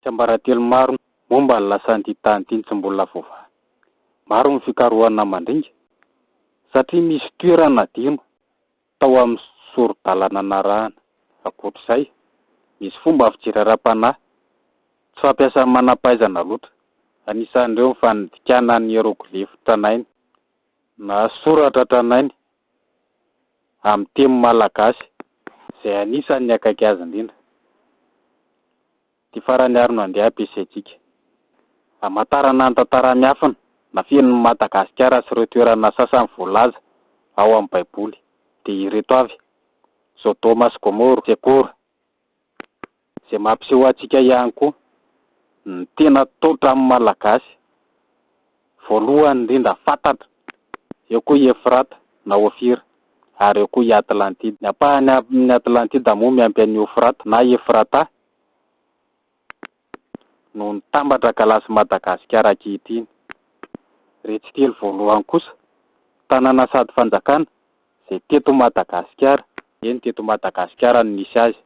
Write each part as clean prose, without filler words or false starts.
Tsiambaratelo maro momba ny lasan'ity tany ity tsy mbola voavaha. Maro ny fikarohana mandringa satria misy toerana dino tao amin'ny soro-dalana narahana. Ankoatr'izay, misy fomba fijery ara-panahy tsy fampiasa manam-pahaizana loatra. Anisan'ireo ny fanidikana ny hieroglify tranainy na soratra tranainy amin'ny teny malagasy izay anisan'ny akaiky azy indrindra. Ty farany ary no andeha ampiasaintsika. Hamantarana ny tantara miafina na fiain'ny Madagasikara sy ireo toerana sasany voalaza ao amin'ny baiboly dia ireto avy: Sodoma sy Gomora, Sekora, izay mampiseho antsika ihany koa ny tena taotra amin'ny malagasy. Voalohany indrindra fantatra, eo koa i Efrata na Ofira, ary eo koa i Atlantida. Ny ampahany amin'ny Atlantida moa miampy an'i Efrata na Efrata no nitambatra galasy Madagasikara ankehitriny. Rehetra telo voalohany kosa, tanàna sady fanjakana izay teto Madagasikara. Eny teto Madagasikara no nisy azy,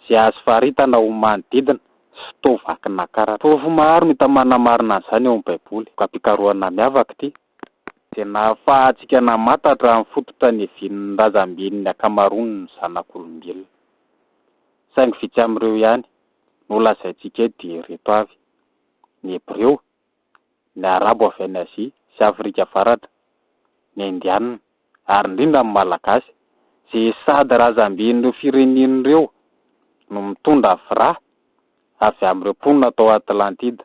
izay azo faritana ho manodidina sy toa vakina karatra. Fofo maro no hita manamarina an'izany eo amin'ny baiboly. Kampikarohana miavaka ity izay nahafahantsika namantatra amin'ny fototra ny hevian'ny razamben'ny akamaroany ny zanak'olombelona. Saingy vitsy amin'ireo ihany no lazaintsika eto dia ireto avy: ny Hebreo, ny Arabo avy any Azia sy Afrika Avaratra, ny Indiana ary indrindra ny Malagasy, izay sady razamben'ireo firenen'ireo no mitondra vira avy amin'ireo mponina tao Atlantida.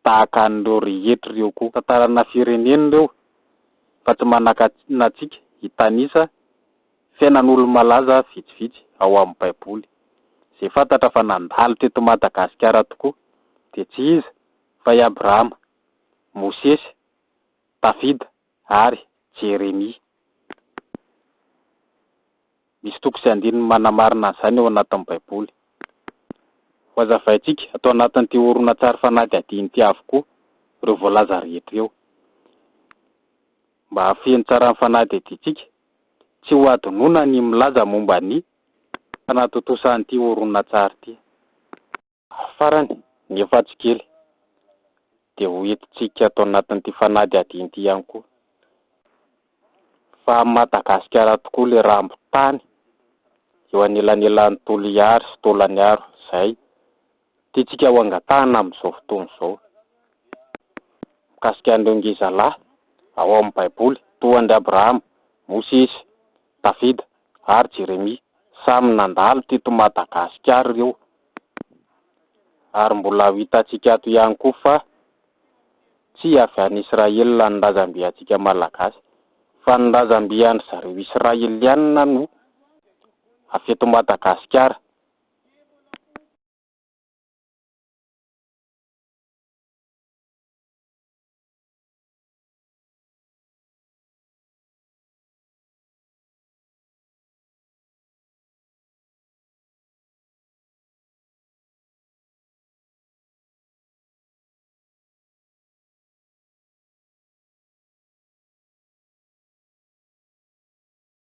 Tahaka an'ireo rehetra ireo koa tantarana firenen'ireo fa tsy manankantsika hitanisa fiainan'olo malaza vitsivitsy ao amin'ny baiboly. Izay fantatra fa nandalo teto Madagasikara tokoa dia tsy iza fa i Abrahama, Mosesy, Davida ary Jeremia. Misy toko sy andininy manamarina an'izany eo anatin'ny baiboly. Ho azavaintsika atao anatin'ity horonan-tsary fanadihadiana ity avokoa ireo voalaza rehetra eo. Mba hafeno tsara ny fanadihadiantsika, tsy ho adinoina ny milaza momba ny fanatotosan'ity horonan-tsary ity. Farany ny efatsikely dia ho entintsika atao anatin'ity fanadihadiana ity ihany koa. Fa Madagasikara tokoa ilay rambon-tany eo anelanelan'ny Toliara sy Tolaniaro. Izay tiantsika ho angatahana amin'izao fotoana izao. Mikasika an'ireo ngezalahy ao amin'ny baiboly toa an'i Abrahama, Mosesy, Davida ary Jeremia, samy nandalo teto Madagasikara ireo. Ary mbola hitantsika ato ihany koa fa tsy avy any Israelina ny razambe antsika malagasy, fa ny razambe an'ny zareo Israeliana no avy eto Madagasikara